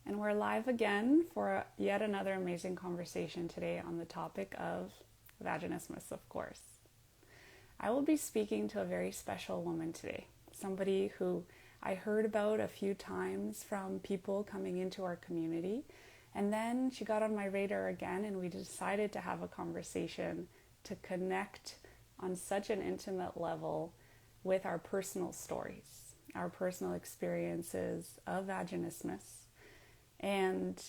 And we're live again for yet another amazing conversation today on the topic of vaginismus, of course. I will be speaking to a very special woman today, somebody who I heard about a few times from people coming into our community, and then she got on my radar again and we decided to have a conversation to connect on such an intimate level with our personal stories, our personal experiences of vaginismus, and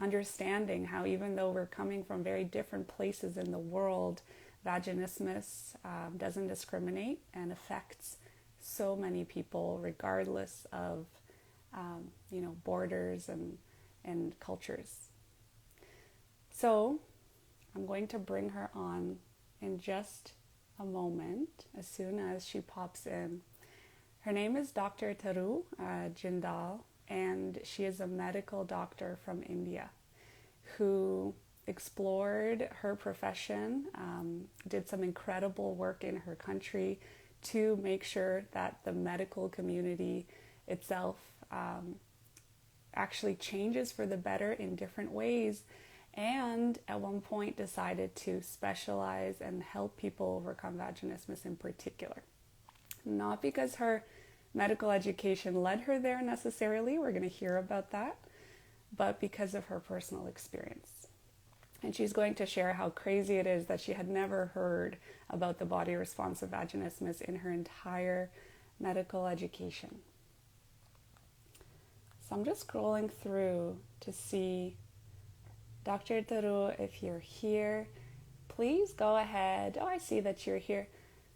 understanding how even though we're coming from very different places in the world, vaginismus doesn't discriminate and affects so many people regardless of borders and cultures. So I'm going to bring her on in just a moment as soon as she pops in. Her name is Dr. Taru Jindal, and she is a medical doctor from India who explored her profession, did some incredible work in her country to make sure that the medical community itself actually changes for the better in different ways, and at one point decided to specialize and help people overcome vaginismus in particular. Not because her medical education led her there necessarily, we're going to hear about that, but because of her personal experience. And she's going to share how crazy it is that she had never heard about the body response of vaginismus in her entire medical education. So I'm just scrolling through to see Dr. Taru, if you're here, please go ahead. Oh, I see that you're here.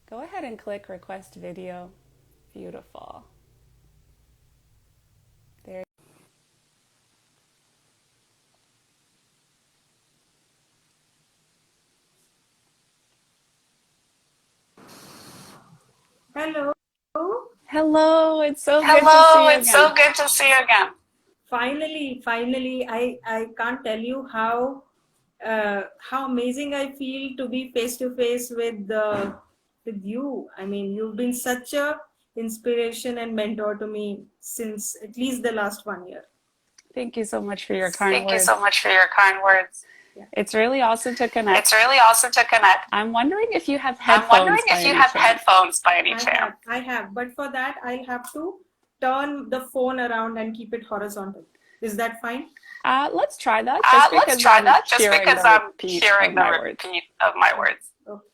Go ahead and click request video. Beautiful. There. Hello. Hello, it's so good to see you again. So good to see you again. Finally, I can't tell you how amazing I feel to be face to face with you. I mean, you've been such a inspiration and mentor to me since at least the last 1 year. Thank you so much for your kind Thank words. you so much for your kind words. It's really awesome to connect. It's really awesome to connect. I'm wondering if you have I'm headphones wondering by if you any have chance. headphones by any chance. I have, but for that I'll have to turn the phone around and keep it horizontal. Is that fine? Let's try that. Just because I'm hearing the words. repeat of my words. Okay.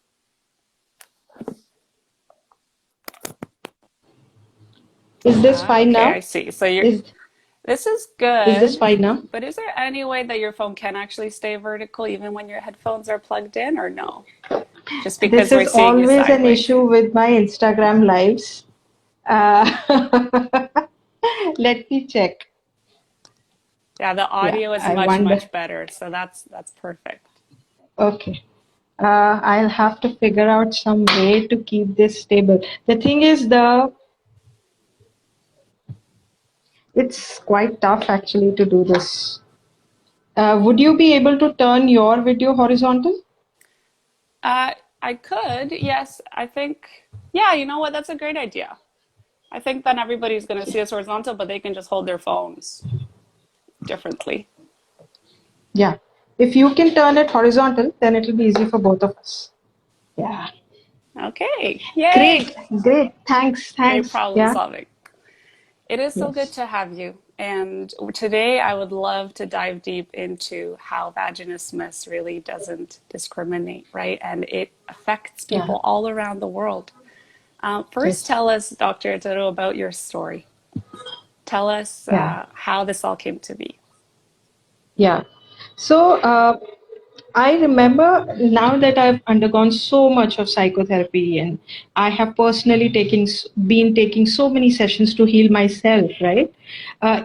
Is this fine okay, now? I see. So this is good. Is this fine now? But is there any way that your phone can actually stay vertical even when your headphones are plugged in, or no? Just because This we're is seeing you always an sideways. issue with my Instagram lives. Let me check. Yeah, the audio is much better, so that's perfect. Okay. I'll have to figure out some way to keep this stable. The thing is, it's quite tough actually to do this. Would you be able to turn your video horizontal? I could, yes. I think, yeah, you know what? That's a great idea. I think then everybody's going to see us horizontal, but they can just hold their phones differently. Yeah. If you can turn it horizontal, then it'll be easy for both of us. Yeah. Okay. Yay. Great. Thanks. Great problem Yeah. solving. It is so good Yes. to have you. And today I would love to dive deep into how vaginismus really doesn't discriminate, right? And it affects people all around the world. First, Yes. tell us, Dr. Taro, about your story. Tell us how this all came to be. Yeah. So I remember now that I've undergone so much of psychotherapy, and I have personally been taking so many sessions to heal myself, right?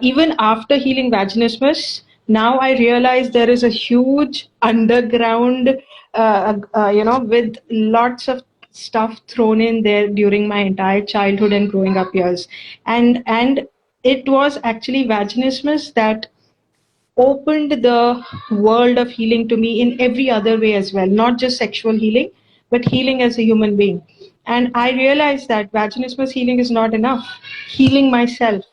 Even after healing vaginismus, now I realize there is a huge underground, with lots of stuff thrown in there during my entire childhood and growing up years. And it was actually vaginismus that opened the world of healing to me in every other way as well, not just sexual healing, but healing as a human being. And I realized that vaginismus healing is not enough. Healing myself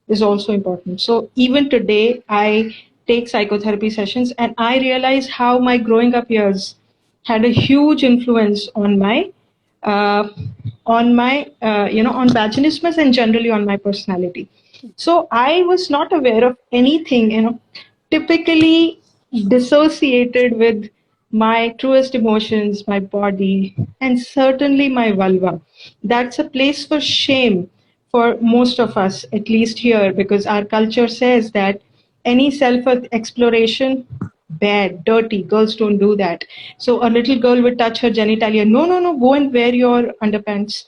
is also important. So even today, I take psychotherapy sessions and I realize how my growing up years had a huge influence uh, on vaginismus and generally on my personality. So I was not aware of anything, typically dissociated with my truest emotions, my body, and certainly my vulva. That's a place for shame for most of us, at least here, because our culture says that any self exploration, bad, dirty, girls don't do that. So a little girl would touch her genitalia. No, no, no, go and wear your underpants.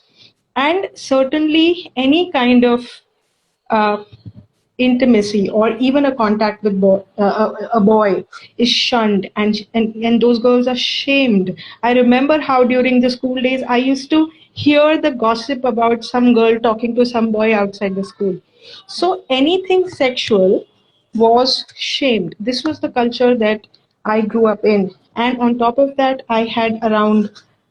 And certainly any kind of uh, intimacy or even a contact with a boy is shunned, and those girls are shamed. I remember how during the school days I used to hear the gossip about some girl talking to some boy outside the school. So anything sexual was shamed. This was the culture that I grew up in, and on top of that I had around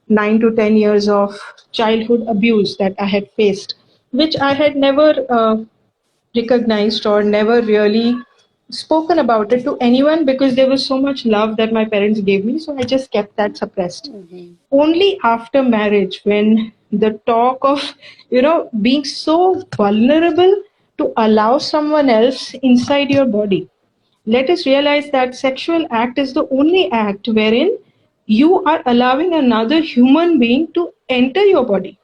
9 to 10 years of childhood abuse that I had faced, which I had never recognized or never really spoken about it to anyone because there was so much love that my parents gave me. So I just kept that suppressed. Mm-hmm. Only after marriage, when the talk of, being so vulnerable to allow someone else inside your body, let us realize that sexual act is the only act wherein you are allowing another human being to enter your body.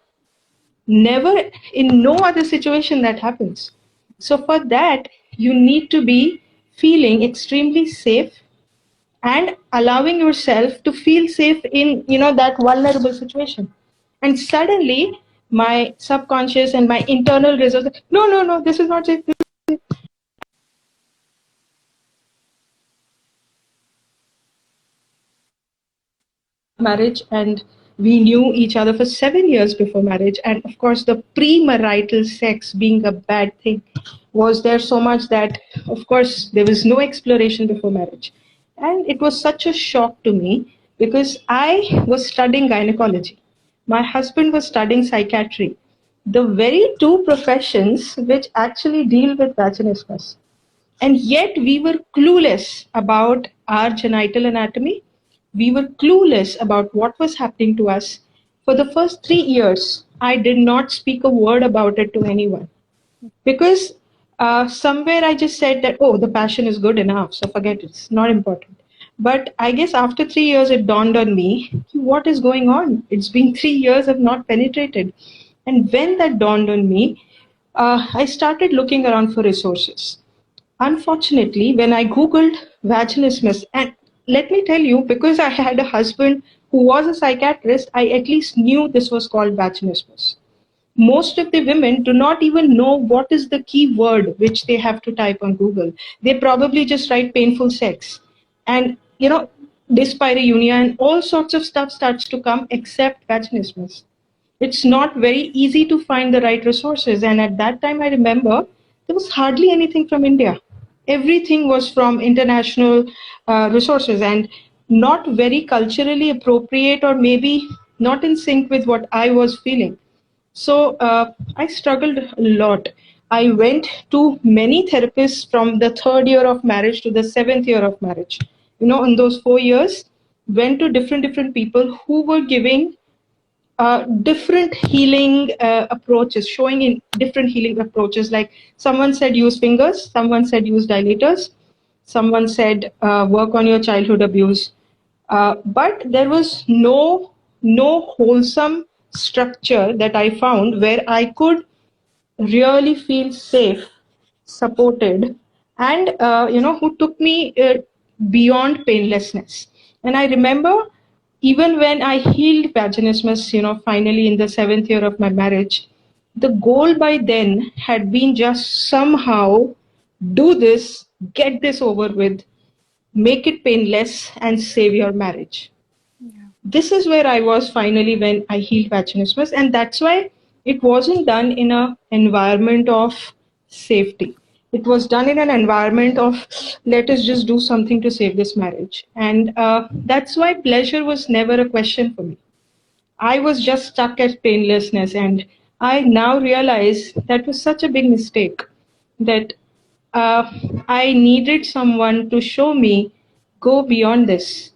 Never, in no other situation that happens. So for that, you need to be feeling extremely safe and allowing yourself to feel safe in, that vulnerable situation. And suddenly my subconscious and my internal resources, no, no, no, this is not safe. Marriage, and we knew each other for 7 years before marriage. And of course, the premarital sex being a bad thing was there so much that, of course, there was no exploration before marriage. And it was such a shock to me because I was studying gynecology. My husband was studying psychiatry, the very two professions which actually deal with vaginismus. And yet we were clueless about our genital anatomy. We were clueless about what was happening to us. For the first 3 years, I did not speak a word about it to anyone because somewhere I just said that, oh, the passion is good enough, so forget it, it's not important. But I guess after 3 years, it dawned on me what is going on. It's been 3 years I've not penetrated. And when that dawned on me, I started looking around for resources. Unfortunately, when I Googled vaginismus, and let me tell you, because I had a husband who was a psychiatrist, I at least knew this was called vaginismus. Most of the women do not even know what is the key word which they have to type on Google. They probably just write painful sex. And, dyspareunia and all sorts of stuff starts to come except vaginismus. It's not very easy to find the right resources. And at that time, I remember there was hardly anything from India. Everything was from international resources and not very culturally appropriate or maybe not in sync with what I was feeling. So I struggled a lot. I went to many therapists from the third year of marriage to the seventh year of marriage. In those 4 years, went to different people who were giving different healing approaches, showing in different healing approaches. Like someone said, use fingers, someone said, use dilators, someone said, work on your childhood abuse. But there was no wholesome structure that I found where I could really feel safe, supported, and who took me beyond painlessness. And I remember even when I healed vaginismus, finally in the seventh year of my marriage, the goal by then had been just somehow do this, get this over with, make it painless, and save your marriage. Yeah. This is where I was finally when I healed vaginismus, and that's why it wasn't done in an environment of safety. It was done in an environment of let us just do something to save this marriage, and that's why pleasure was never a question for me. I was just stuck at painlessness, and I now realize that was such a big mistake that I needed someone to show me, go beyond this.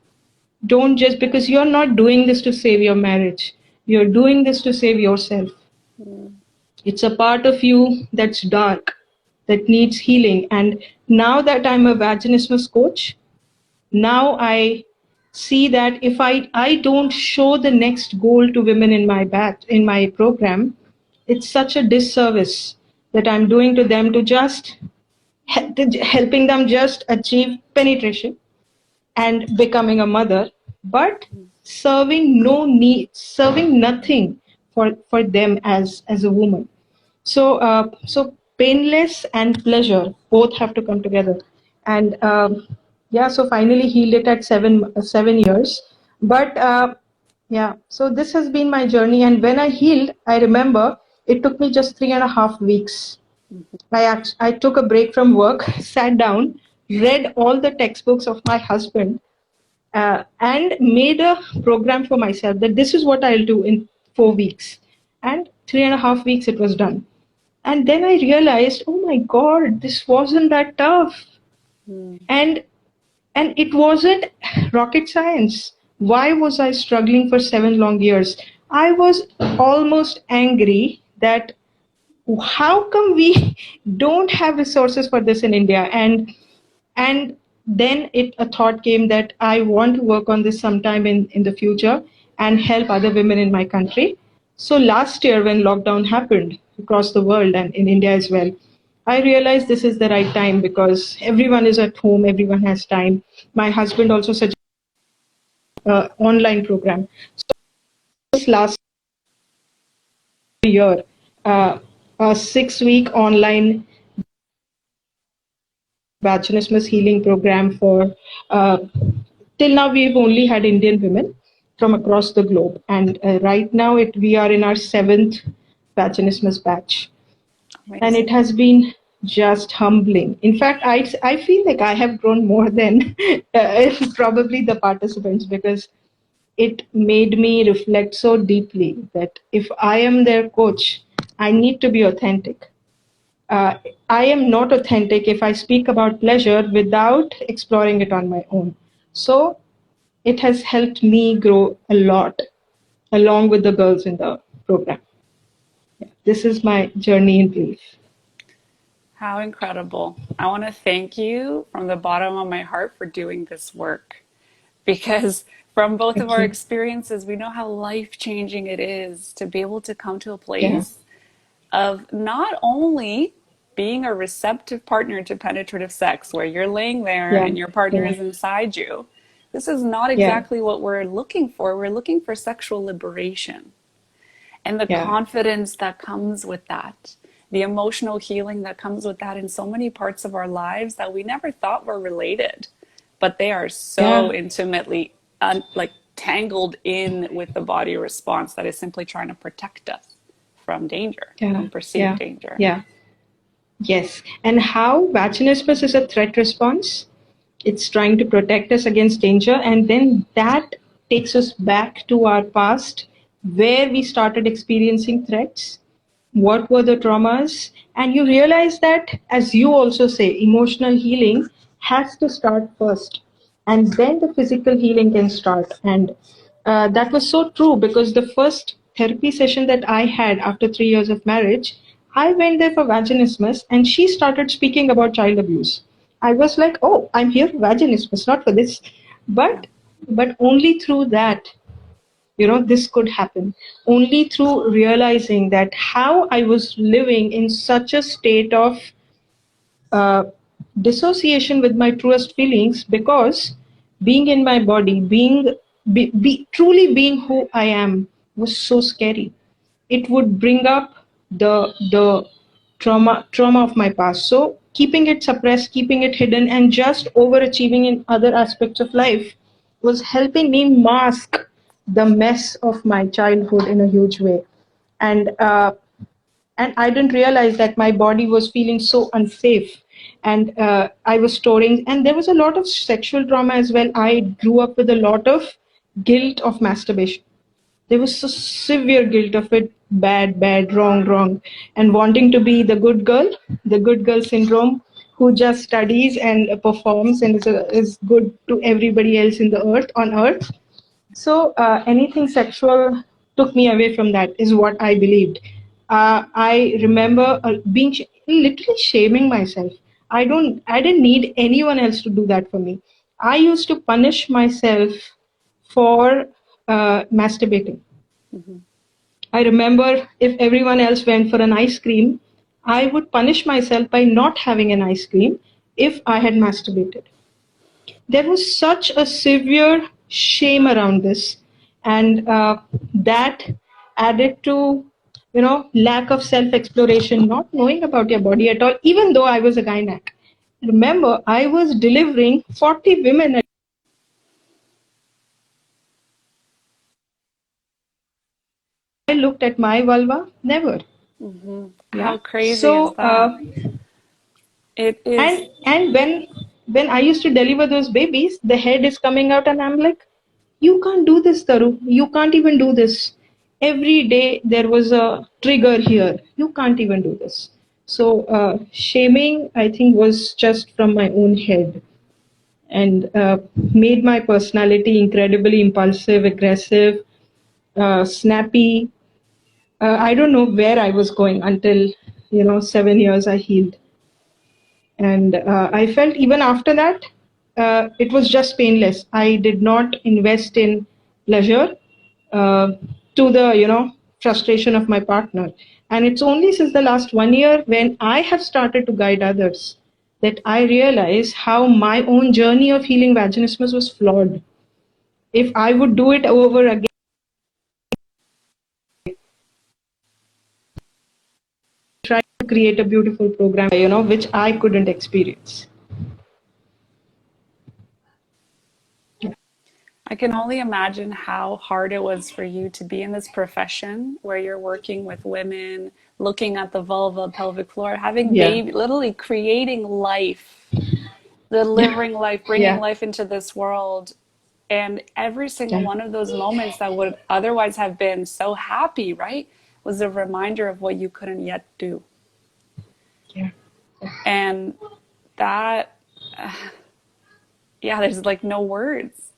Don't just, because you're not doing this to save your marriage, you're doing this to save yourself. It's a part of you that's dark, that needs healing. And now that I'm a vaginismus coach, now I see that if I don't show the next goal to women in my in my program, it's such a disservice that I'm doing to them, to just helping them just achieve penetration and becoming a mother, but serving no need, serving nothing for them as a woman. So painless and pleasure both have to come together. And yeah, so finally healed it at 7 years. But yeah, so this has been my journey. And when I healed, I remember it took me just 3.5 weeks. I took a break from work, sat down, read all the textbooks of my husband, and made a program for myself that this is what I'll do in 4 weeks. And 3.5 weeks it was done. And then I realized, oh my God, this wasn't that tough. And it wasn't rocket science. Why was I struggling for 7 long years? I was almost angry that how come we don't have resources for this in India? And then a thought came that I want to work on this sometime in the future and help other women in my country. So last year when lockdown happened across the world and in India as well, I realized this is the right time because everyone is at home, everyone has time. My husband also suggested online program. So this last year, a 6 week online vaginismus healing program for till now we've only had Indian women from across the globe, and right now we are in our 7th vaginismus batch. Amazing. And it has been just humbling. In fact, I feel like I have grown more than probably the participants, because it made me reflect so deeply that if I am their coach, I need to be authentic. uh, I am not authentic if I speak about pleasure without exploring it on my own. So it has helped me grow a lot along with the girls in the program. Yeah, this is my journey in brief. How incredible. I want to thank you from the bottom of my heart for doing this work, because from both of Thank our you. experiences, we know how life changing it is to be able to come to a Yeah, place of not only being a receptive partner to penetrative sex, where you're laying there yeah, and your partner yeah, is inside you. This is not yeah, exactly what we're looking for. We're looking for sexual liberation and the yeah, confidence that comes with that, the emotional healing that comes with that in so many parts of our lives that we never thought were related, but they are so yeah, intimately like tangled in with the body response that is simply trying to protect us from danger, yeah, from perceived yeah, danger. yeah. Yes. And how vaginismus is a threat response? It's trying to protect us against danger. And then that takes us back to our past, where we started experiencing threats. What were the traumas? And you realize that, as you also say, emotional healing has to start first. And then the physical healing can start. And that was so true, because the first therapy session that I had after 3 years of marriage, I went there for vaginismus and she started speaking about child abuse. I was like, oh, I'm here for vaginismus, not for this. Yeah. But only through that, this could happen. Only through realizing that how I was living in such a state of uh, dissociation with my truest feelings, because being in my body, truly being who I am, was so scary. It would bring up the trauma of my past. So keeping it suppressed, keeping it hidden, and just overachieving in other aspects of life was helping me mask the mess of my childhood in a huge way. And I didn't realize that my body was feeling so unsafe, and I was storing, and there was a lot of sexual trauma as well. I grew up with a lot of guilt of masturbation. There was so severe guilt of it, bad, wrong, and wanting to be the good girl syndrome, who just studies and performs and is good to everybody else in the earth on earth. So anything sexual took me away from that, is what I believed. I remember being literally shaming myself. I didn't need anyone else to do that for me. I used to punish myself for masturbating. Mm-hmm. I remember if everyone else went for an ice cream, I would punish myself by not having an ice cream if I had masturbated. There was such a severe shame around this, and that added to lack of self exploration, not knowing about your body at all. Even though I was a gynac, remember I was delivering 40 women. I looked at my vulva, never. Mm-hmm. Yeah. How crazy is So that? It is. and when I used to deliver those babies, the head is coming out, and I'm like, you can't do this, Taru. You can't even do this. Every day there was a trigger here. You can't even do this. So shaming, I think, was just from my own head, and made my personality incredibly impulsive, aggressive, snappy. I don't know where I was going until 7 years I healed. And I felt even after that, it was just painless. I did not invest in pleasure, uh, to the frustration of my partner. And it's only since the last 1 year, when I have started to guide others, that I realize how my own journey of healing vaginismus was flawed. If I would do it over again, try to create a beautiful program, which I couldn't experience. I can only imagine how hard it was for you to be in this profession where you're working with women, looking at the vulva, pelvic floor, having Yeah. baby, literally creating life, delivering life, bringing Yeah. life into this world. And every single Yeah. one of those moments that would otherwise have been so happy, right, was a reminder of what you couldn't yet do. Yeah. And that, yeah, there's like no words.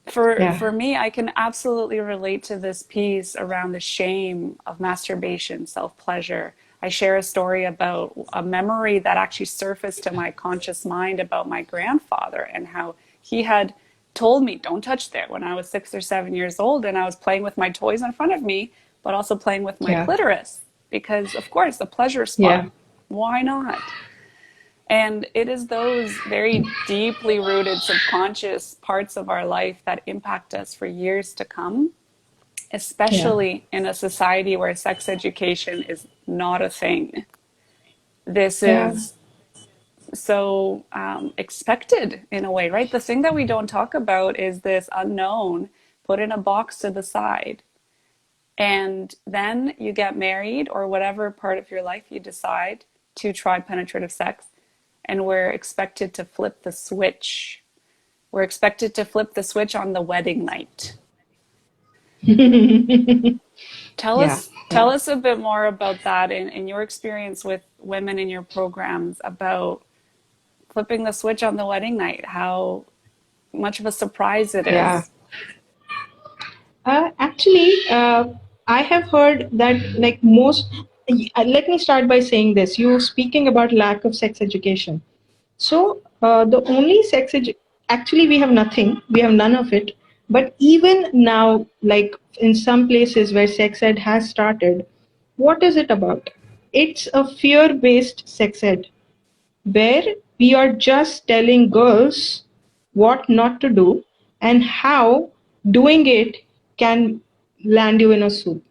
Yeah. For me, I can absolutely relate to this piece around the shame of masturbation, self-pleasure. I share a story about a memory that actually surfaced to my conscious mind about my grandfather and how he had told me, don't touch there, when I was 6 or 7 years old, and I was playing with my toys in front of me, but also playing with my Yeah. clitoris because, of course, the pleasure Yeah. spot. Why not? And it is those very deeply rooted subconscious parts of our life that impact us for years to come, Yeah. especially in a society where sex education is not a thing. This Yeah. is so expected in a way, right? The thing that we don't talk about is this unknown put in a box to the side. And then you get married or whatever part of your life you decide to try penetrative sex. And we're expected to flip the switch. We're expected to flip the switch on the wedding night. Tell Yeah. us tell us a bit more about that in your experience with women in your programs about flipping the switch on the wedding night, how much of a surprise it Yeah. is. Actually, I have heard that, like, most. Let me start by saying this. You speaking about lack of sex education. So the only actually, we have nothing. We have none of it. But even now, like in some places where sex ed has started, what is it about? It's a fear-based sex ed, where we are just telling girls what not to do and how doing it can land you in a soup.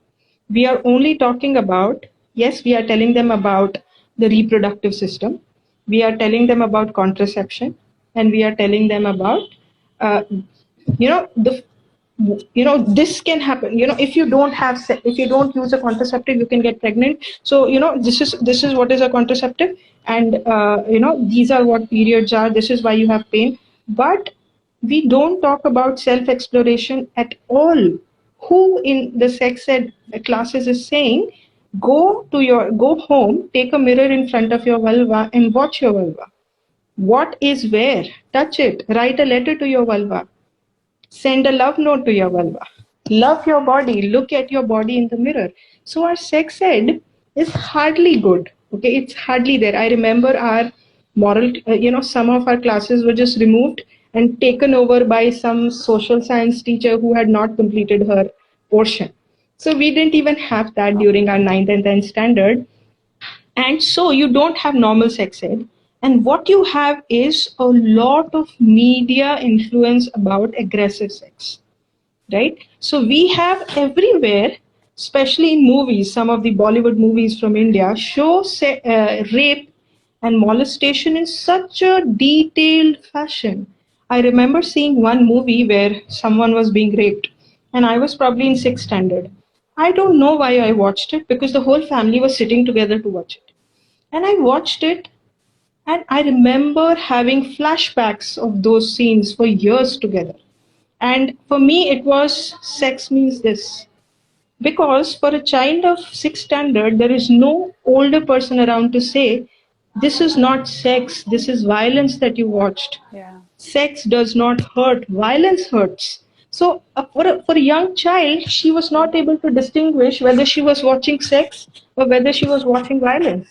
We are only talking about, yes, we are telling them about the reproductive system, we are telling them about contraception, and we are telling them about, uh, the this can happen. If you don't if you don't use a contraceptive, you can get pregnant. So this is what is a contraceptive, and these are what periods are, this is why you have pain. But we don't talk about self exploration at all. Who in the sex ed classes is saying, go home, take a mirror in front of your vulva and watch your vulva. What is where? Touch it. Write a letter to your vulva. Send a love note to your vulva. Love your body. Look at your body in the mirror. So our sex ed is hardly good. Okay, it's hardly there. I remember our some of our classes were just removed and taken over by some social science teacher who had not completed her portion. So we didn't even have that during our 9th and 10th standard. And so you don't have normal sex ed. And what you have is a lot of media influence about aggressive sex, right? So we have everywhere, especially in movies, some of the Bollywood movies from India show rape and molestation in such a detailed fashion. I remember seeing one movie where someone was being raped, and I was probably in 6th standard. I don't know why I watched it, because the whole family was sitting together to watch it. And I watched it, and I remember having flashbacks of those scenes for years together. And for me, it was sex means this. Because for a child of 6th standard, there is no older person around to say, this is not sex, this is violence that you watched. Yeah. Sex does not hurt, violence hurts. So for a young child, she was not able to distinguish whether she was watching sex or whether she was watching violence.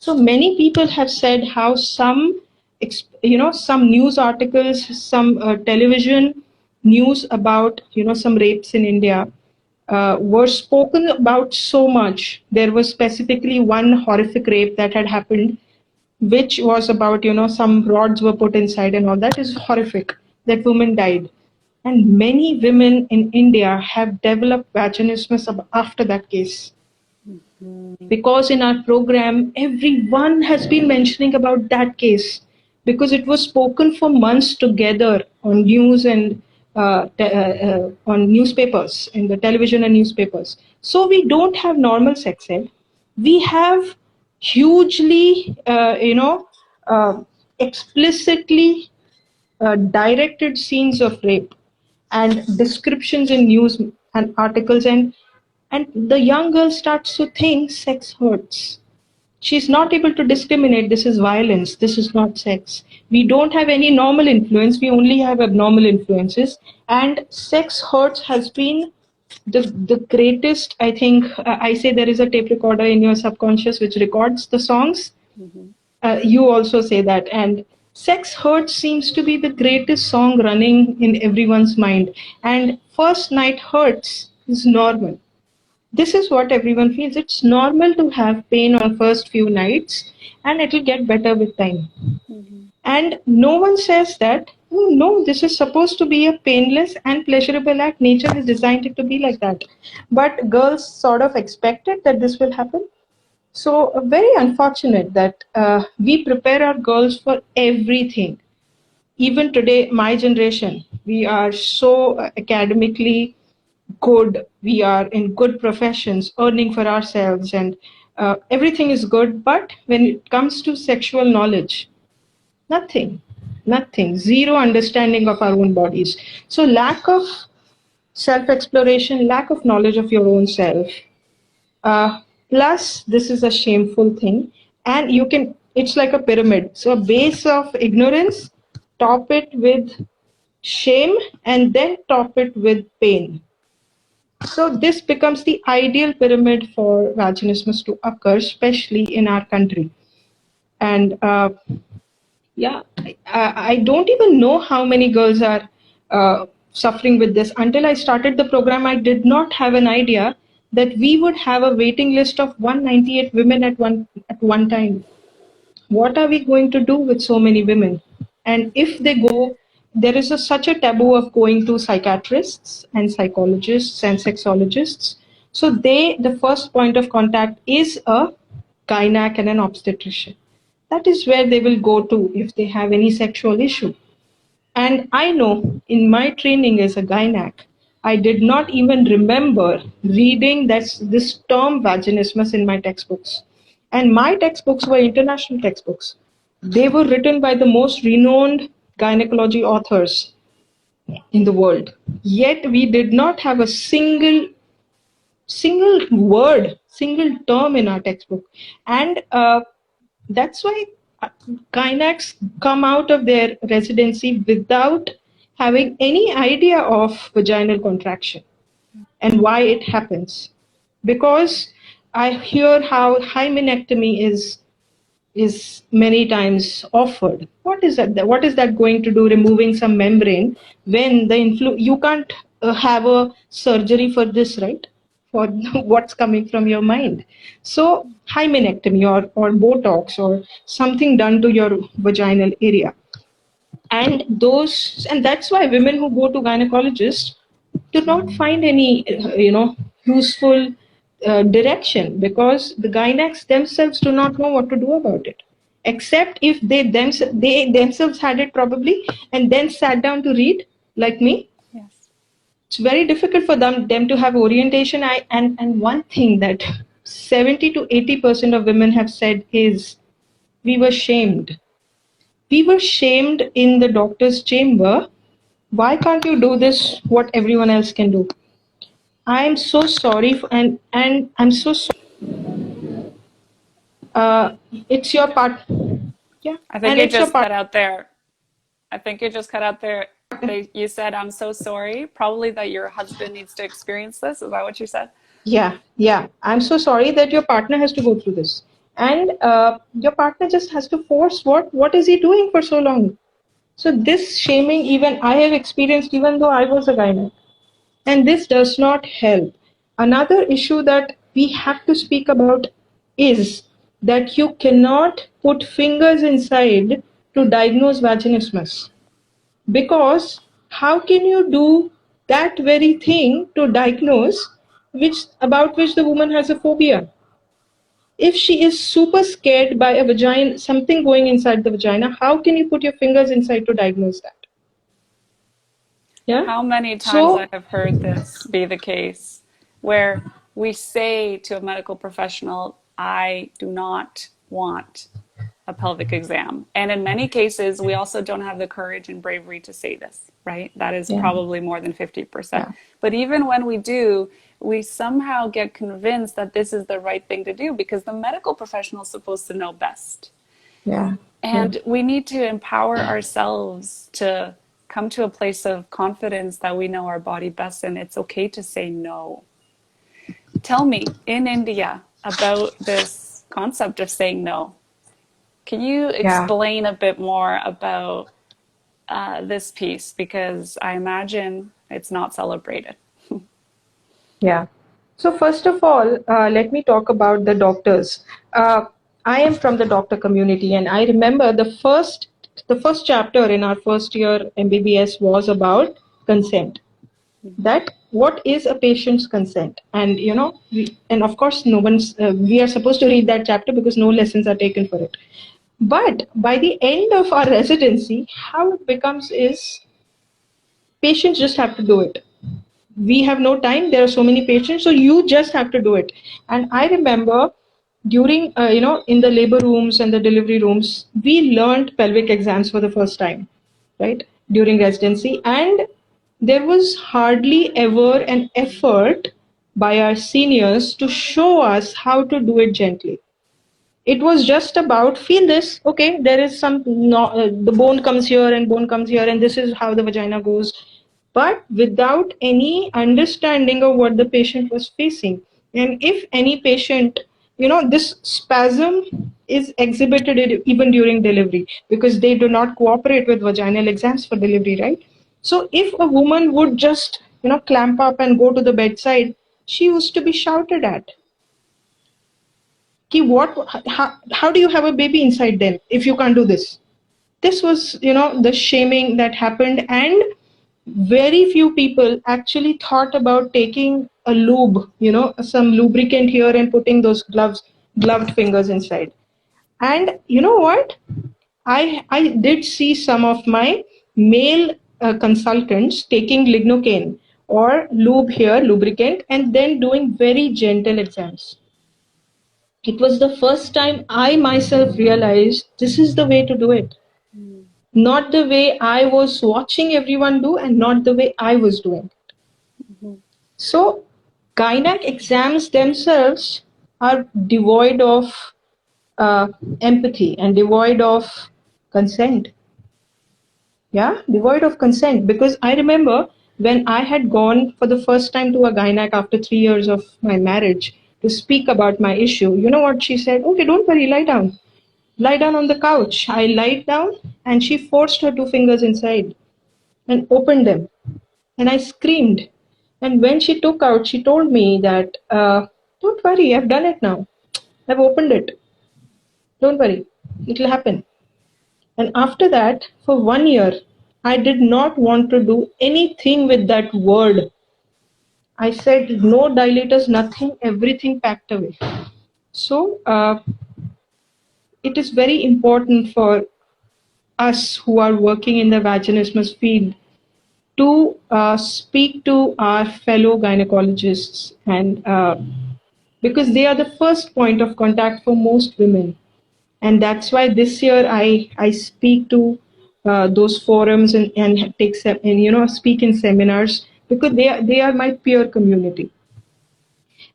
So many people have said how some news articles, some television news about, some rapes in India were spoken about so much. There was specifically one horrific rape that had happened, which was about, some rods were put inside and all. That is horrific. That woman died. And many women in India have developed vaginismus after that case. Because in our program, everyone has been mentioning about that case, because it was spoken for months together on news and on newspapers, in the television and newspapers. So we don't have normal sex ed. We have hugely, explicitly directed scenes of rape and descriptions in news and articles, and the young girl starts to think sex hurts. She's not able to discriminate. This is violence. This is not sex. We don't have any normal influence. We only have abnormal influences. And sex hurts has been the greatest, I think. I say there is a tape recorder in your subconscious which records the songs. You also say that. And Sex Hurts seems to be the greatest song running in everyone's mind. And First Night Hurts is normal. This is what everyone feels. It's normal to have pain on first few nights, and it'll get better with time. And no one says that, oh, no, this is supposed to be a painless and pleasurable act. Nature has designed it to be like that. But girls sort of expected that this will happen. So very unfortunate that we prepare our girls for everything. Even today, my generation, we are so academically good. We are in good professions, earning for ourselves, and everything is good. But when it comes to sexual knowledge, nothing, zero understanding of our own bodies. So lack of self-exploration, lack of knowledge of your own self. Plus, this is a shameful thing, and it's like a pyramid. So a base of ignorance, top it with shame, and then top it with pain. So this becomes the ideal pyramid for vaginismus to occur, especially in our country. And I don't even know how many girls are suffering with this. Until I started the program, I did not have an idea that we would have a waiting list of 198 women at one time. What are we going to do with so many women? And if they go, there is such a taboo of going to psychiatrists and psychologists and sexologists. So the first point of contact is a gynac and an obstetrician. That is where they will go to if they have any sexual issue. And I know in my training as a gynac, I did not even remember reading this term vaginismus in my textbooks. And my textbooks were international textbooks. They were written by the most renowned gynecology authors. in the world. Yet we did not have a single word, single term in our textbook. And that's why gynacs come out of their residency without having any idea of vaginal contraction and why it happens. Because I hear how hymenectomy is many times offered. What is that? What is that going to do? Removing some membrane when the you can't have a surgery for this, right? For what's coming from your mind. So hymenectomy or Botox or something done to your vaginal area. And that's why women who go to gynecologists do not find any useful direction, because the gynacs themselves do not know what to do about it, except if they themselves had it probably and then sat down to read like me. Yes. It's very difficult for them to have orientation. And one thing that 70 to 80% of women have said is, we were shamed. We were shamed in the doctor's chamber. Why can't you do this what everyone else can do? I'm so sorry and I'm so sorry. It's your part. Yeah, I think and you it's your just part. cut out there. I think you just cut out there. You said, I'm so sorry. Probably that your husband needs to experience this. Is that what you said? Yeah. I'm so sorry that your partner has to go through this, and your partner just has to force what? What is he doing for so long? So this shaming, even I have experienced, even though I was a gynae, and this does not help. Another issue that we have to speak about is that you cannot put fingers inside to diagnose vaginismus, because how can you do that very thing to diagnose about which the woman has a phobia? If she is super scared by a vagina, something going inside the vagina, how can you put your fingers inside to diagnose that? Yeah. How many times I So have heard this be the case where we say to a medical professional, I do not want a pelvic exam. And in many cases, we also don't have the courage and bravery to say this, right? That is yeah, probably more than 50%. yeah, But even when we do, we somehow get convinced that this is the right thing to do because the medical professional is supposed to know best. yeah, yeah, And we need to empower ourselves to come to a place of confidence that we know our body best and it's okay to say no. Tell me in India about this concept of saying no. Can you yeah. explain a bit more about this piece? Because I imagine it's not celebrated. Yeah. So first of all, let me talk about the doctors. I am from the doctor community, and I remember the first chapter in our first year MBBS was about consent. That what is a patient's consent, and and of course, no one's. We are supposed to read that chapter because no lessons are taken for it. But by the end of our residency, how it becomes is patients just have to do it. We have no time, there are so many patients, so you just have to do it. And I remember during in the labor rooms and the delivery rooms, we learned pelvic exams for the first time, right, during residency. And there was hardly ever an effort by our seniors to show us how to do it gently. It was just about, feel this, okay, there is some no, the bone comes here and bone comes here and this is how the vagina goes, but without any understanding of what the patient was facing. And if any patient, this spasm is exhibited even during delivery, because they do not cooperate with vaginal exams for delivery, right? So if a woman would just clamp up and go to the bedside, she used to be shouted at. Ki, how do you have a baby inside then if you can't do this? This was, the shaming that happened, and very few people actually thought about taking a lube, some lubricant here and putting those gloved fingers inside. And you know what? I did see some of my male consultants taking lignocaine or lube here, lubricant, and then doing very gentle exams. It was the first time I myself realized this is the way to do it. not the way I was watching everyone do, and not the way I was doing. So, gynac exams themselves are devoid of uh, empathy and devoid of consent. Yeah, devoid of consent. Because I remember when I had gone for the first time to a gynac after 3 years of my marriage to speak about my issue, you know what she said? Okay, don't worry, lie down. Lie down on the couch. I lied down and she forced her two fingers inside and opened them. And I screamed. And when she took out, she told me that, don't worry, I've done it now. I've opened it. Don't worry, it'll happen. And after that, for 1 year, I did not want to do anything with that word. I said, no dilators, nothing, everything packed away. So, it is very important for us who are working in the vaginismus field to speak to our fellow gynecologists, and because they are the first point of contact for most women. And that's why this year I speak to those forums and speak in seminars, because they are my peer community.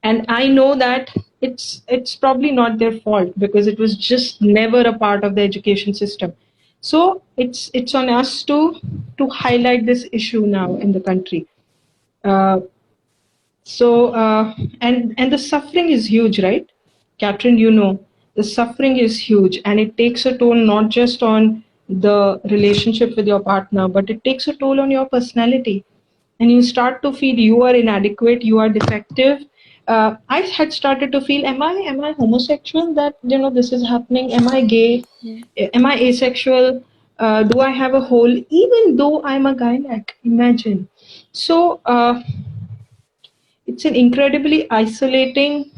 And I know that it's probably not their fault, because it was just never a part of the education system. So it's on us to highlight this issue now in the country. uh, and the suffering is huge, right, Catherine? The suffering is huge, and it takes a toll not just on the relationship with your partner, but it takes a toll on your personality, and you start to feel you are inadequate, you are defective. I had started to feel, am I homosexual, that this is happening? Am I gay? Am I asexual? Do I have a hole, even though I'm a gynac? Imagine. So it's an incredibly isolating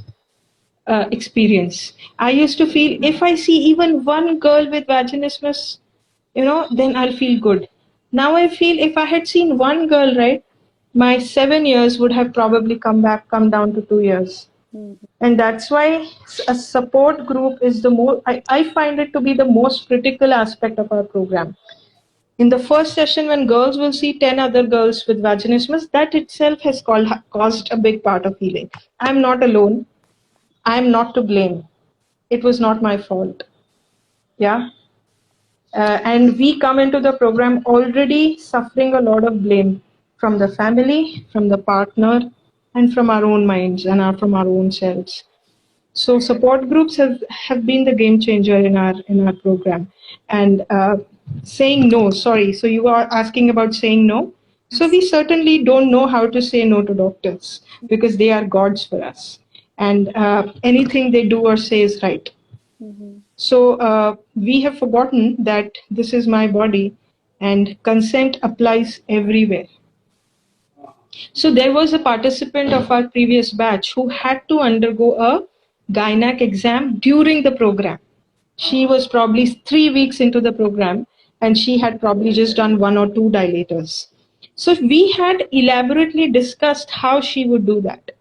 experience. I used to feel if I see even one girl with vaginismus, then I'll feel good. Now I feel if I had seen one girl, right, my 7 years would have probably come down to 2 years. And that's why a support group is I find it to be the most critical aspect of our program. In the first session, when girls will see 10 other girls with vaginismus, that itself has caused a big part of healing. I'm not alone. I'm not to blame. It was not my fault. Yeah. And we come into the program already suffering a lot of blame from the family, from the partner, and from our own minds and from our own selves. So support groups have been the game changer in our program. And saying no, sorry. So you are asking about saying no. So we certainly don't know how to say no to doctors, because they are gods for us, and anything they do or say is right. So we have forgotten that this is my body, and consent applies everywhere. So there was a participant of our previous batch who had to undergo a gynac exam during the program. She was probably 3 weeks into the program, and she had probably just done one or two dilators. So we had elaborately discussed how she would do that,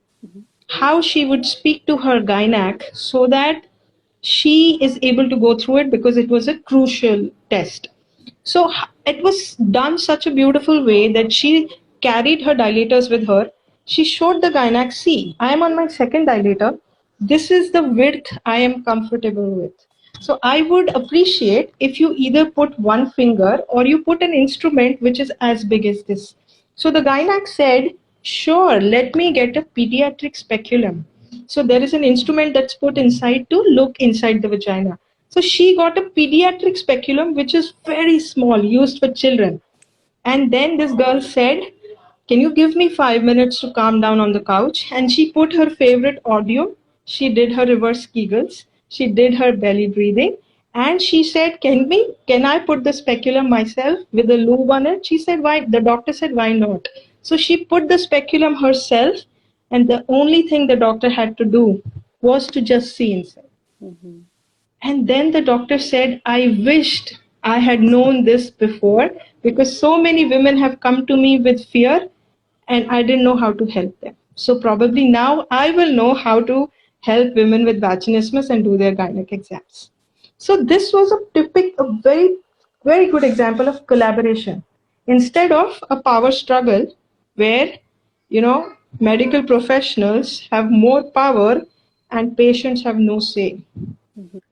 how she would speak to her gynac so that she is able to go through it, because it was a crucial test. So it was done such a beautiful way that she carried her dilators with her. She showed the gynac, see, I am on my second dilator. This is the width I am comfortable with. So I would appreciate if you either put one finger or you put an instrument which is as big as this. So the gynac said, sure, let me get a pediatric speculum. So there is an instrument that's put inside to look inside the vagina. So she got a pediatric speculum, which is very small, used for children. And then this girl said, can you give me 5 minutes to calm down on the couch? And she put her favorite audio. She did her reverse Kegels. She did her belly breathing. And she said, can I put the speculum myself with a lube on it? She said, why? The doctor said, why not? So she put the speculum herself. And the only thing the doctor had to do was to just see inside. And then the doctor said, I wished I had known this before, because so many women have come to me with fear and I didn't know how to help them. So probably now I will know how to help women with vaginismus and do their gynec exams. So this was a very very good example of collaboration instead of a power struggle where, medical professionals have more power and patients have no say,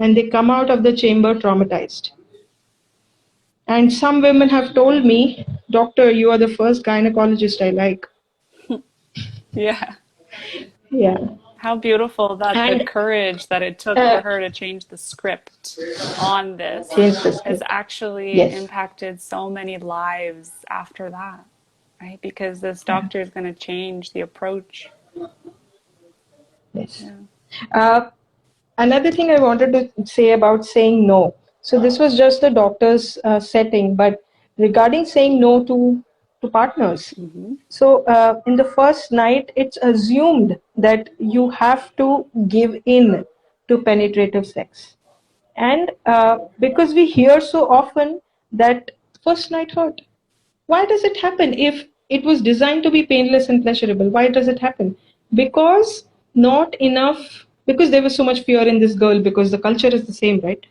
and they come out of the chamber traumatized. And some women have told me, doctor, you are the first gynecologist I like. Yeah. Yeah. How beautiful that the And courage that it took for her to change the script on this change the has script. actually Yes. impacted so many lives after that, right? Because this doctor is going to change the approach. Yes. Yeah. Another thing I wanted to say about saying no. So this was just the doctor's setting, but regarding saying no to partners. Mm-hmm. So in the first night, it's assumed that you have to give in to penetrative sex, and because we hear so often that first night hurt. Why does it happen if it was designed to be painless and pleasurable? Why does it happen? Because not enough, because there was so much fear in this girl, because the culture is the same, right?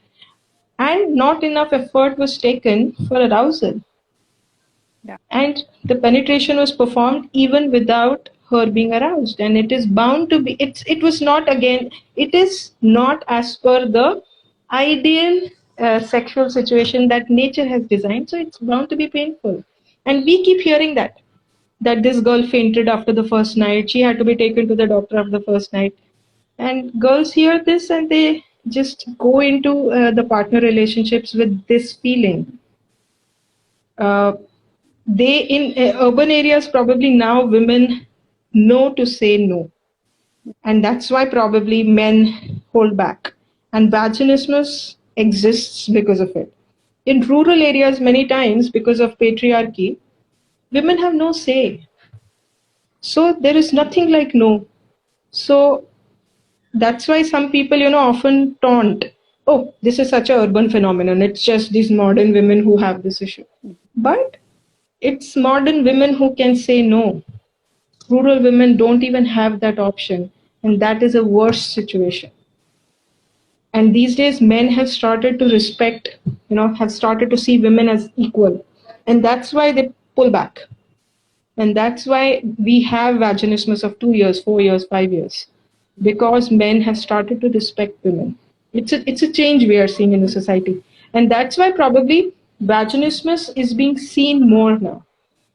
And not enough effort was taken for arousal. Yeah. And the penetration was performed even without her being aroused. And it is bound to be, it was not, again, it is not as per the ideal sexual situation that nature has designed. So it's bound to be painful. And we keep hearing that this girl fainted after the first night. She had to be taken to the doctor after the first night. And girls hear this and they just go into the partner relationships with this feeling. Uh, they in urban areas, probably now women know to say no, and that's why probably men hold back, and vaginismus exists because of it. In rural areas, many times because of patriarchy, women have no say, so there is nothing like no. So that's why some people, often taunt, oh, this is such a urban phenomenon, it's just these modern women who have this issue. But it's modern women who can say no. Rural women don't even have that option, and that is a worse situation. And these days, men have started to respect, have started to see women as equal, and that's why they pull back. And that's why we have vaginismus of 2 years, 4 years, 5 years, because men have started to respect women. It's a change we are seeing in the society, and that's why probably vaginismus is being seen more now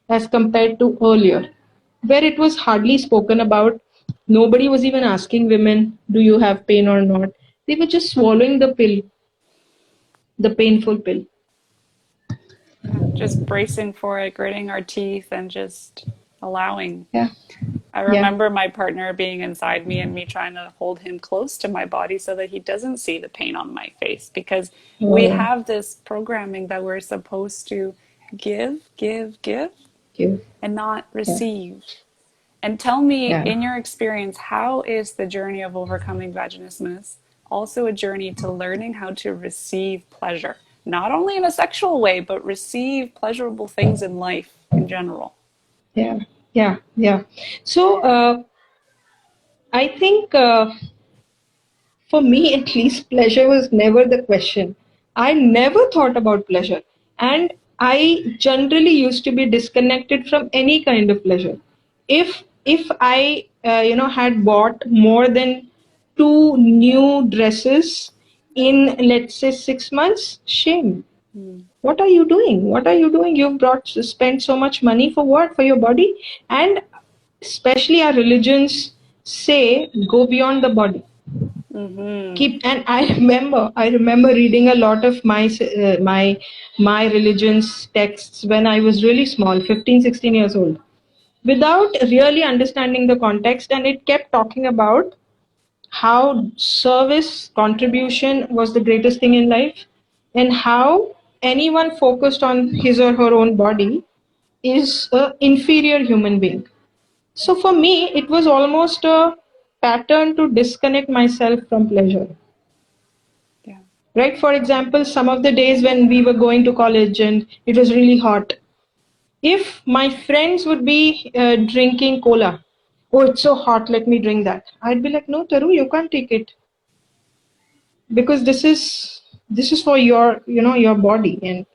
as compared to earlier, where it was hardly spoken about. Nobody was even asking women, do you have pain or not? They were just swallowing the pill, the painful pill. Yeah. Just bracing for it, gritting our teeth, and just allowing. Yeah, I yeah. remember my partner being inside me and me trying to hold him close to my body so that he doesn't see the pain on my face, because we Oh, have this programming that we're supposed to give, give, give, you. and not Yeah, receive. And tell me, yeah, in your experience, how is the journey of overcoming vaginismus also a journey to learning how to receive pleasure? Not only in a sexual way, but receive pleasurable things in life in general. yeah, yeah, yeah. So I think for me, at least, pleasure was never the question. I never thought about pleasure. And I generally used to be disconnected from any kind of pleasure. If I had bought more than two new dresses in, let's say, 6 months, shame. Mm. What are you doing? What are you doing? You've brought spent so much money for what? For your body? And especially our religions say go beyond the body. Mm-hmm. Keep, and I remember reading a lot of my religion's texts when I was really small, 15, 16 years old, without really understanding the context, and it kept talking about how service contribution was the greatest thing in life, and how anyone focused on his or her own body is a inferior human being. So for me it was almost a pattern to disconnect myself from pleasure. Yeah. Right? For example, some of the days when we were going to college and it was really hot, if my friends would be drinking cola, oh, it's so hot, let me drink that. I'd be like, no, Taru, you can't take it, because this is for your your body. And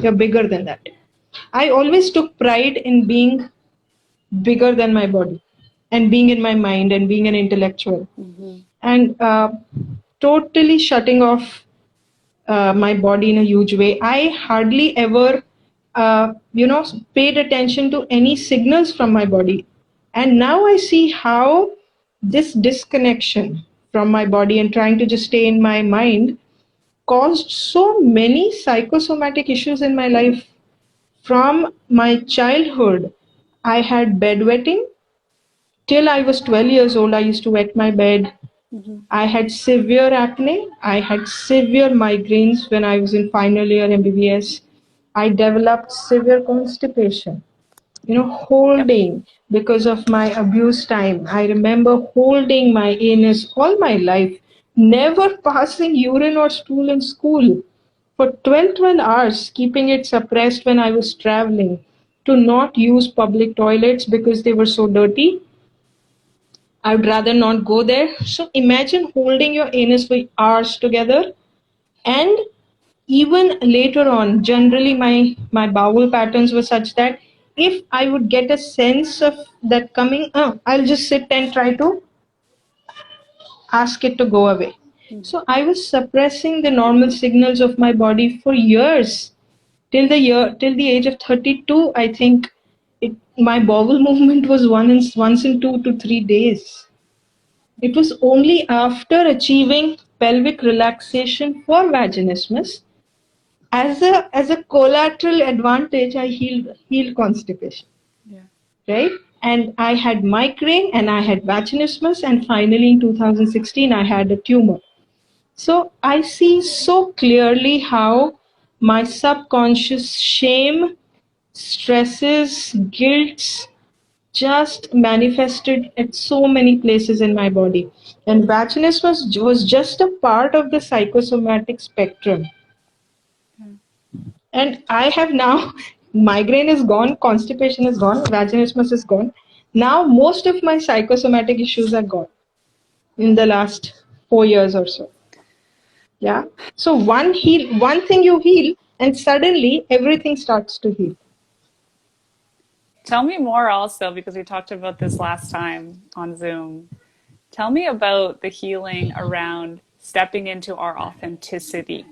You're bigger than that. I always took pride in being bigger than my body and being in my mind and being an intellectual and totally shutting off my body in a huge way. I hardly ever, paid attention to any signals from my body. And now I see how this disconnection from my body and trying to just stay in my mind caused so many psychosomatic issues in my life. From my childhood, I had bedwetting. Till I was 12 years old, I used to wet my bed. I had severe acne. I had severe migraines when I was in final year MBBS. I developed severe constipation. Yep. Holding because of my abuse time. I remember holding my anus all my life, never passing urine or stool in school for 12 hours, keeping it suppressed when I was traveling, to not use public toilets because they were so dirty. I would rather not go there. So imagine holding your anus for hours together. And even later on, generally my bowel patterns were such that if I would get a sense of that coming, I'll just sit and try to ask it to go away. So I was suppressing the normal signals of my body for years, till the age of 32. I think my bowel movement was once in 2 to 3 days. It was only after achieving pelvic relaxation for vaginismus, as a collateral advantage, I healed constipation, Yeah. right? And I had migraine and I had vaginismus, and finally in 2016 I had a tumor. So I see so clearly how my subconscious shame, stresses, guilts just manifested at so many places in my body. And vaginismus was just a part of the psychosomatic spectrum. And I have now, migraine is gone, constipation is gone, vaginismus is gone. Now most of my psychosomatic issues are gone in the last 4 years or so. Yeah. So one thing you heal, and suddenly everything starts to heal. Tell me more also, because we talked about this last time on Zoom. Tell me about the healing around stepping into our authenticity,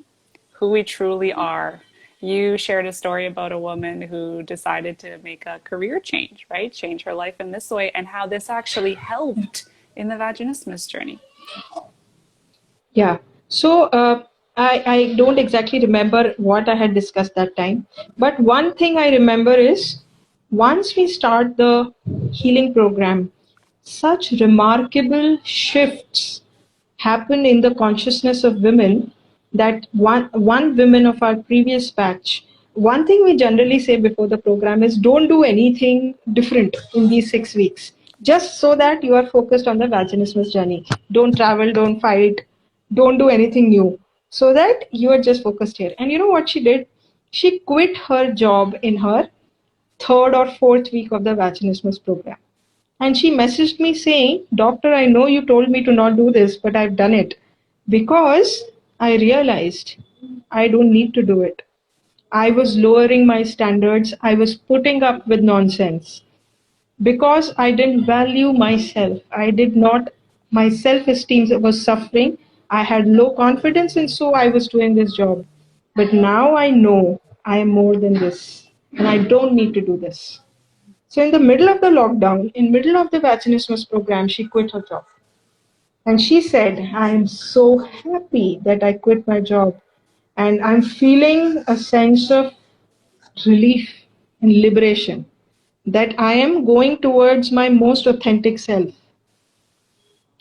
who we truly are. You shared a story about a woman who decided to make a career change, right? Change her life in this way, and how this actually helped in the vaginismus journey. Yeah. So I don't exactly remember what I had discussed that time. But one thing I remember is once we start the healing program, such remarkable shifts happen in the consciousness of women that one woman of our previous batch, one thing we generally say before the program is don't do anything different in these 6 weeks, just so that you are focused on the vaginismus journey. Don't travel, don't fight, don't do anything new, so that you are just focused here. And you know what she did? She quit her job in her third or fourth week of the vaginismus program. And she messaged me saying, Doctor, I know you told me to not do this, but I've done it because I realized I don't need to do it. I was lowering my standards. I was putting up with nonsense because I didn't value myself. I did not, my self esteem was suffering. I had low confidence, and so I was doing this job. But now I know I am more than this, and I don't need to do this. So in the middle of the lockdown, in middle of the vaginismus program, she quit her job. And she said, I am so happy that I quit my job. And I'm feeling a sense of relief and liberation that I am going towards my most authentic self.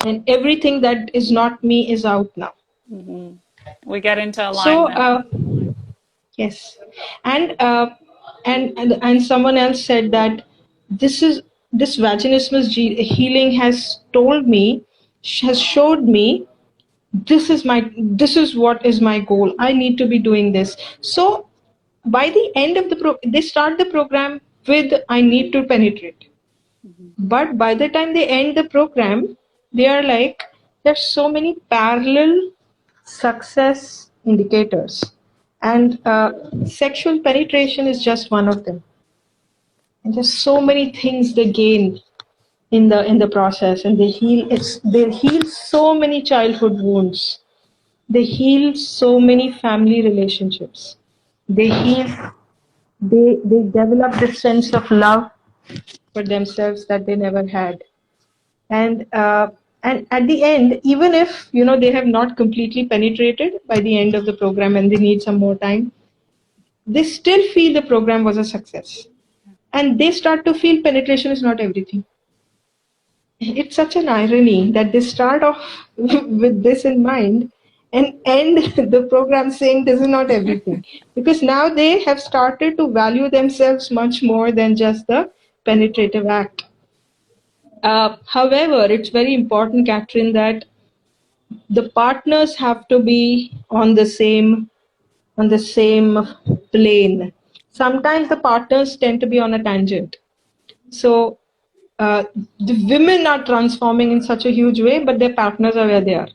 And everything that is not me is out now. We get into So, alignment. yes, and and someone else said that this is this vaginismus healing has told me, has showed me this is what is my goal. I need to be doing this. So by the end of they start the program with I need to penetrate, but by the time they end the program, they are like there's so many parallel success indicators. And sexual penetration is just one of them. And there's so many things they gain in the process, and they heal so many childhood wounds. They heal so many family relationships. They heal. They develop this sense of love for themselves that they never had. And at the end, even if they have not completely penetrated by the end of the program and they need some more time, they still feel the program was a success, and they start to feel penetration is not everything. It's such an irony that they start off with this in mind and end the program saying this is not everything, because now they have started to value themselves much more than just the penetrative act. However, it's very important, Catherine, that the partners have to be on the same plane. Sometimes the partners tend to be on a tangent. So the women are transforming in such a huge way, but their partners are where they are,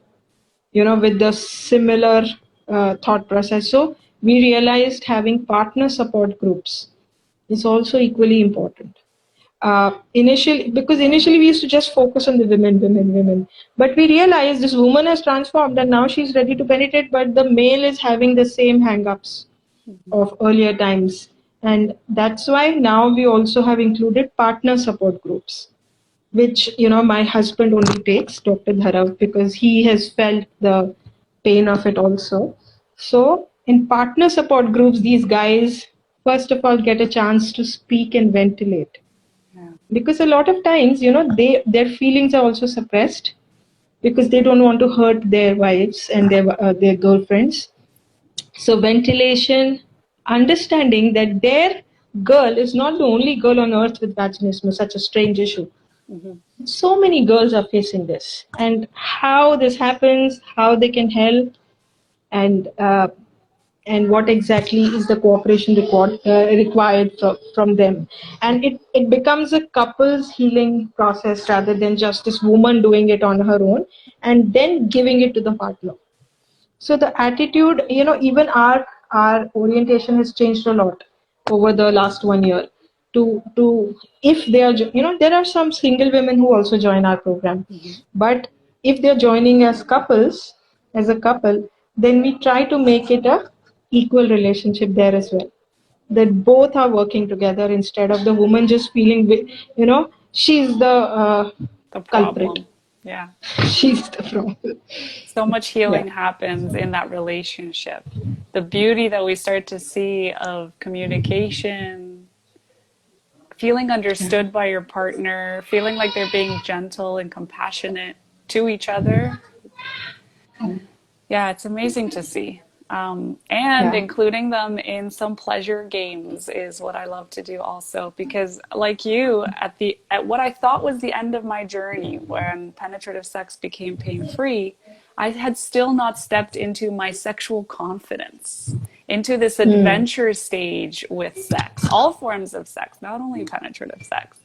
with the similar thought process. So we realized having partner support groups is also equally important. Initially we used to just focus on the women, but we realized this woman has transformed and now she's ready to penetrate, but the male is having the same hang-ups of earlier times. And that's why now we also have included partner support groups, which my husband only takes, Dr. Dharav, because he has felt the pain of it also. So in partner support groups, these guys first of all get a chance to speak and ventilate, because a lot of times their feelings are also suppressed because they don't want to hurt their wives and their girlfriends. So ventilation, understanding that their girl is not the only girl on earth with vaginismus, such a strange issue. So many girls are facing this, and how this happens, how they can help, and what exactly is the cooperation required from them. And it becomes a couple's healing process rather than just this woman doing it on her own and then giving it to the partner. So the attitude, even our orientation has changed a lot over the last 1 year. To if they are, there are some single women who also join our program, but if they're joining as a couple, then we try to make it a equal relationship there as well. That both are working together instead of the woman just feeling, she's the The culprit. problem. Yeah. She's the problem. So much healing Yeah. happens in that relationship. The beauty that we start to see of communication, feeling understood by your partner, feeling like they're being gentle and compassionate to each other. Yeah, it's amazing to see. And Yeah. including them in some pleasure games is what I love to do also, because like you, at what I thought was the end of my journey when penetrative sex became pain-free, I had still not stepped into my sexual confidence, into this adventure stage with sex, all forms of sex, not only penetrative sex.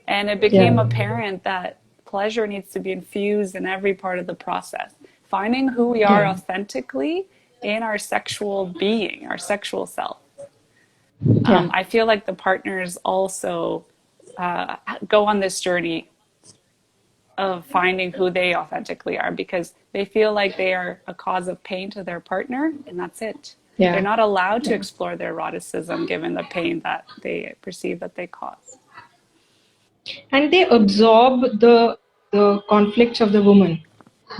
And it became Yeah. apparent that pleasure needs to be infused in every part of the process. Finding who we are Yeah. authentically in our sexual being, our sexual self. Yeah. I feel like the partners also go on this journey of finding who they authentically are, because they feel like they are a cause of pain to their partner, and that's it. They're Yeah. not allowed to Yeah. explore their eroticism given the pain that they perceive that they cause. And they absorb the conflicts of the woman.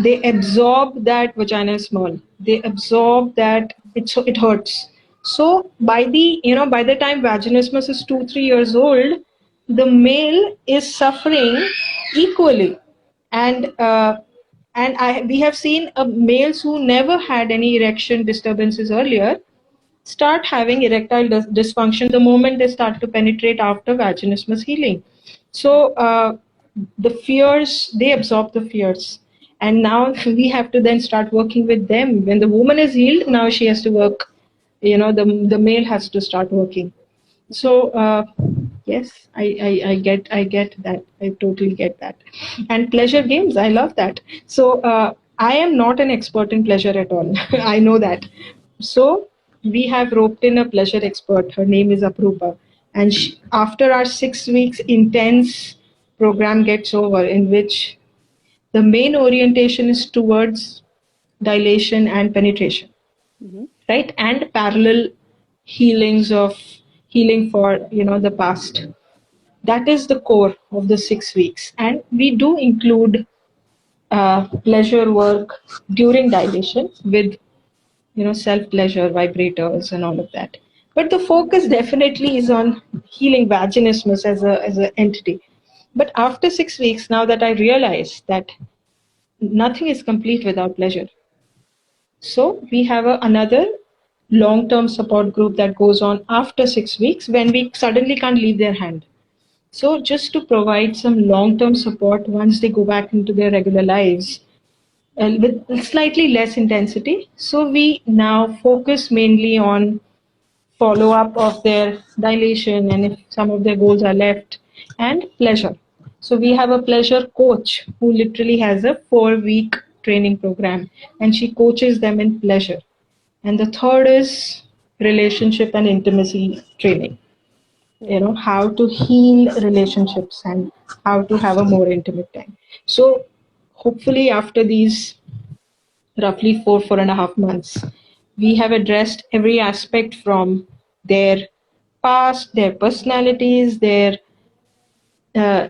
They absorb that vagina is small. They absorb that it hurts. So by the time vaginismus is 2-3 years old, the male is suffering equally. And we have seen males who never had any erection disturbances earlier start having erectile dysfunction the moment they start to penetrate after vaginismus healing. So the fears, they absorb the fears. And now we have to then start working with them. When the woman is healed, now she has to work. The male has to start working. So yes, I get that. I totally get that. And pleasure games, I love that. So I am not an expert in pleasure at all. I know that. So we have roped in a pleasure expert. Her name is Aprupa. And after our 6 weeks intense program gets over, in which the main orientation is towards dilation and penetration, Mm-hmm. right? And parallel healing for the past. That is the core of the 6 weeks, and we do include pleasure work during dilation with self pleasure vibrators and all of that. But the focus definitely is on healing vaginismus as an entity. But after 6 weeks, now that I realize that nothing is complete without pleasure, so we have another long term support group that goes on after 6 weeks when we suddenly can't leave their hand. So, just to provide some long term support once they go back into their regular lives with slightly less intensity. So, we now focus mainly on follow up of their dilation and if some of their goals are left, and pleasure. So, we have a pleasure coach who literally has a 4 week training program and she coaches them in pleasure. And the third is relationship and intimacy training. Beautiful. How to heal relationships and how to have a more intimate time. So hopefully after these roughly 4.5 months, we have addressed every aspect from their past, their personalities, their uh,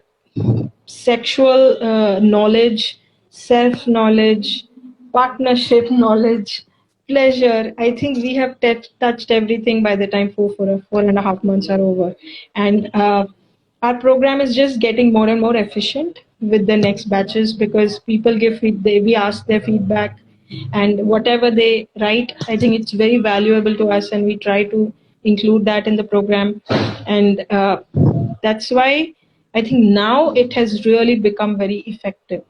sexual knowledge, self knowledge, partnership knowledge, pleasure. I think we have touched everything by the time 4.5 months are over. And our program is just getting more and more efficient with the next batches because people we ask their feedback, and whatever they write, I think it's very valuable to us, and we try to include that in the program. And that's why I think now it has really become very effective.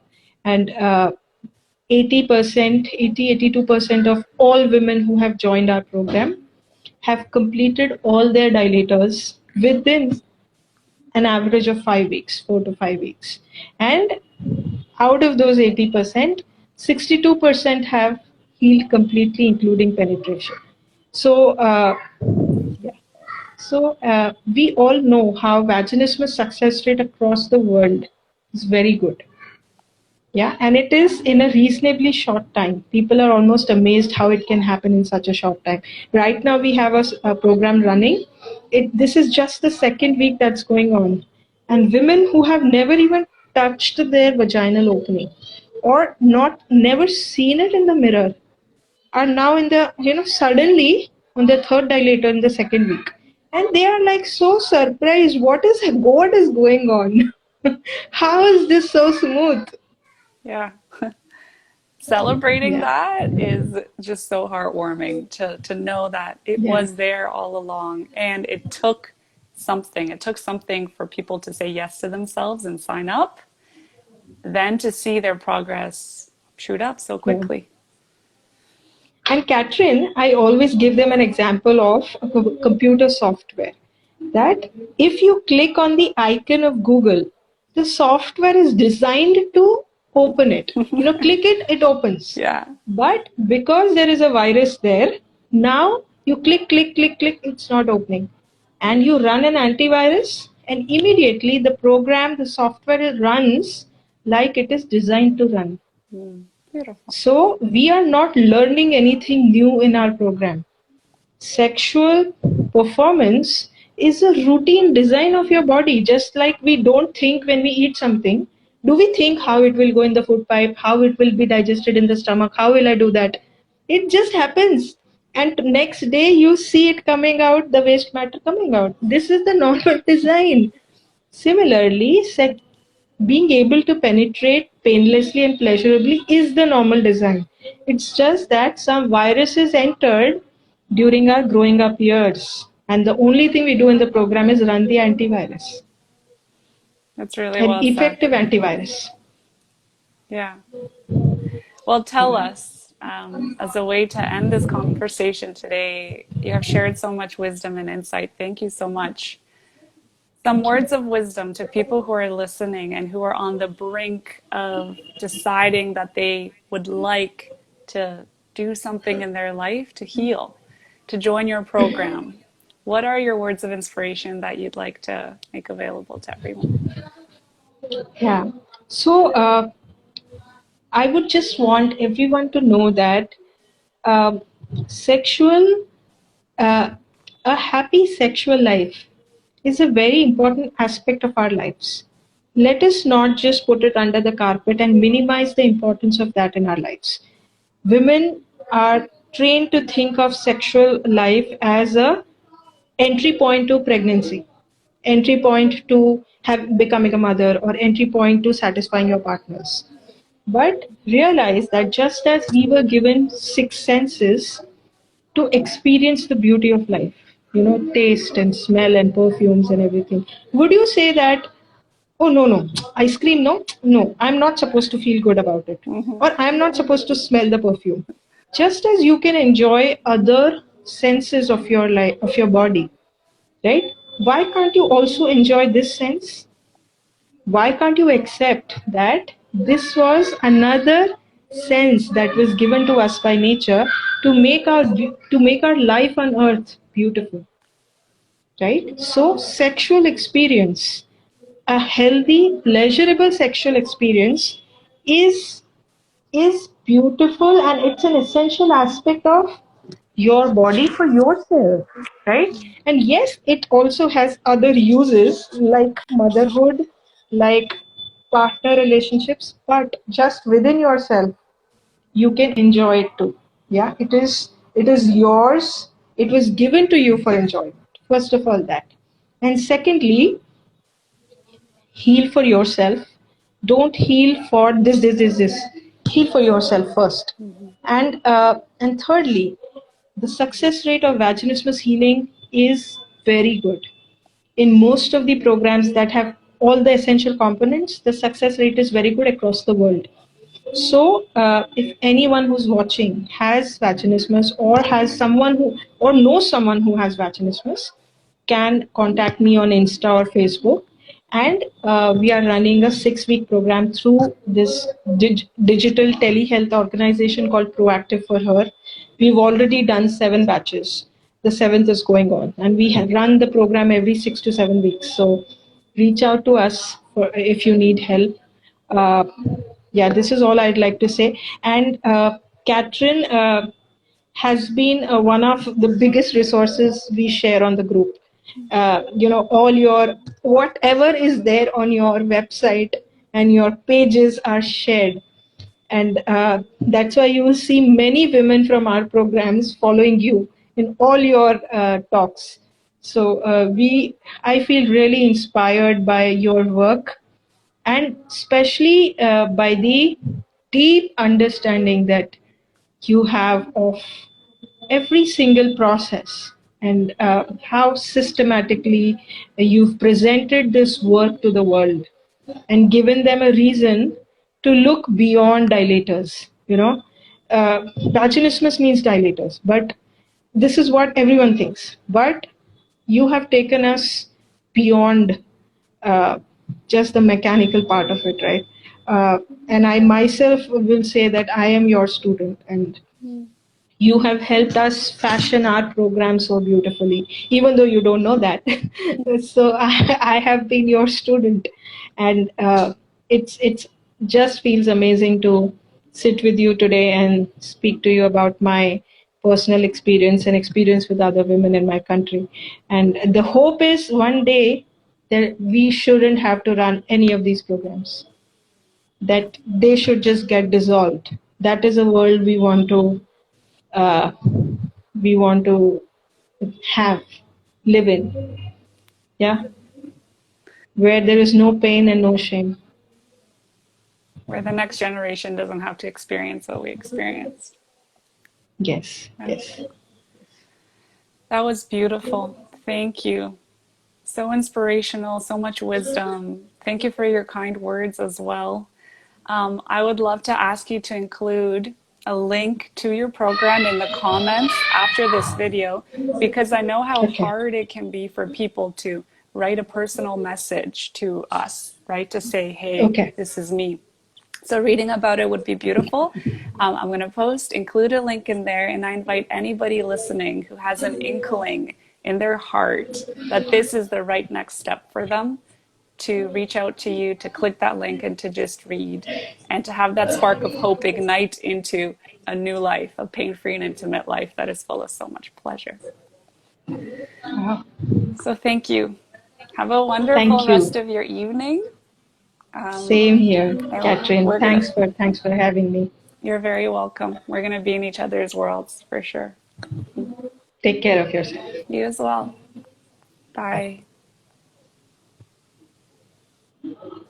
And 80%, 82% of all women who have joined our program have completed all their dilators within an average of 5 weeks, 4 to 5 weeks. And out of those 80%, 62% have healed completely, including penetration. So, yeah. So we all know how vaginismus success rate across the world is very good. Yeah, and it is in a reasonably short time. People are almost amazed how it can happen in such a short time. Right now, we have a program running. This is just the second week that's going on, and women who have never even touched their vaginal opening or not never seen it in the mirror are now in the suddenly on the third dilator in the second week, and they are like so surprised. What is going on? How is this so smooth? Yeah. Celebrating Yeah, that is just so heartwarming to know that it yeah. was there all along and it took something. It took something for people to say yes to themselves and sign up, then to see their progress shoot up so Yeah. quickly. And Catherine, I always give them an example of a computer software that if you click on the icon of Google, the software is designed to open it. Click it, it opens. Yeah. But because there is a virus there, now you click, it's not opening. And you run an antivirus, and immediately the software runs like it is designed to run. Beautiful. So we are not learning anything new in our program. Sexual performance is a routine design of your body, just like we don't think when we eat something. Do we think how it will go in the food pipe, how it will be digested in the stomach, how will I do that? It just happens. And next day you see it coming out, the waste matter coming out. This is the normal design. Similarly, being able to penetrate painlessly and pleasurably is the normal design. It's just that some viruses entered during our growing up years. And the only thing we do in the program is run the antivirus, That's really an well said. effective antivirus. Yeah. Well, tell us, as a way to end this conversation today, you have shared so much wisdom and insight. Thank you so much. Some Thank you. words of wisdom to people who are listening and who are on the brink of deciding that they would like to do something in their life to heal. to join your program, what are your words of inspiration that you'd like to make available to everyone? Yeah. So I would just want everyone to know that um sexual, uh, a happy sexual life is a very important aspect of our lives. Let us not just put it under the carpet and minimize the importance of that in our lives. Women are trained to think of sexual life as a entry point to pregnancy, entry point to have becoming a mother, or entry point to satisfying your partners. But realize that just as we were given six senses to experience the beauty of life, taste and smell and perfumes and everything, would you say that, oh, no, no, ice cream, no, no, I'm not supposed to feel good about it, Mm-hmm. or I'm not supposed to smell the perfume? Just as you can enjoy other senses of your life, of your body, right? Why can't you also enjoy this sense? Why can't you accept that this was another sense that was given to us by nature to make our life on earth beautiful, right? So sexual experience, a healthy, pleasurable sexual experience is is beautiful, and it's an essential aspect of your body for yourself, right? And yes, it also has other uses like motherhood, like partner relationships, but just within yourself, you can enjoy it too. Yeah, it is yours. It was given to you for enjoyment. First of all, that. And secondly, heal for yourself. Don't heal for this. Heal for yourself first. Mm-hmm. And thirdly, the success rate of vaginismus healing is very good. In most of the programs that have all the essential components, the success rate is very good across the world. So, if anyone who's watching has vaginismus, or has someone who, or knows someone who has vaginismus, can contact me on Insta or Facebook. And we are running a 6-week program through this digital telehealth organization called Proactive for Her. We've already done 7 batches. The seventh is going on, and we have run the program every 6 to 7 weeks. So, reach out to us if you need help. Uh, yeah, this is all I'd like to say. And Catherine has been one of the biggest resources we share on the group. All your whatever is there on your website and your pages are shared. And that's why you will see many women from our programs following you in all your talks. So I feel really inspired by your work, and especially by the deep understanding that you have of every single process, and how systematically you've presented this work to the world and given them a reason to look beyond dilators. Vaginismus means dilators, but this is what everyone thinks. But you have taken us beyond uh, just the mechanical part of it, right? And I myself will say that I am your student, and you have helped us fashion our program so beautifully, even though you don't know that. So I have been your student, and it's just feels amazing to sit with you today and speak to you about my personal experience and experience with other women in my country. And the hope is one day that we shouldn't have to run any of these programs, that they should just get dissolved. That is a world uh, we want to have, live in. Yeah, where there is no pain and no shame. Where the next generation doesn't have to experience what we experienced. Yes, Yeah. yes. That was beautiful. Thank you. So inspirational, so much wisdom. Thank you for your kind words as well. I would love to ask you to include a link to your program in the comments after this video, because I know how Okay, hard it can be for people to write a personal message to us, right? To say, hey, okay, this is me. So reading about it would be beautiful. I'm going to include a link in there, and I invite anybody listening who has an inkling in their heart that this is the right next step for them to reach out to you, to click that link and to just read and to have that spark of hope ignite into a new life, a pain-free and intimate life that is full of so much pleasure. So thank you. Have a wonderful Thank rest you. of your evening. Same here, And Catherine. we're gonna, Thanks for having me. you're very welcome. We're gonna be in each other's worlds for sure. Take care of yourself. You as well. Bye. Bye.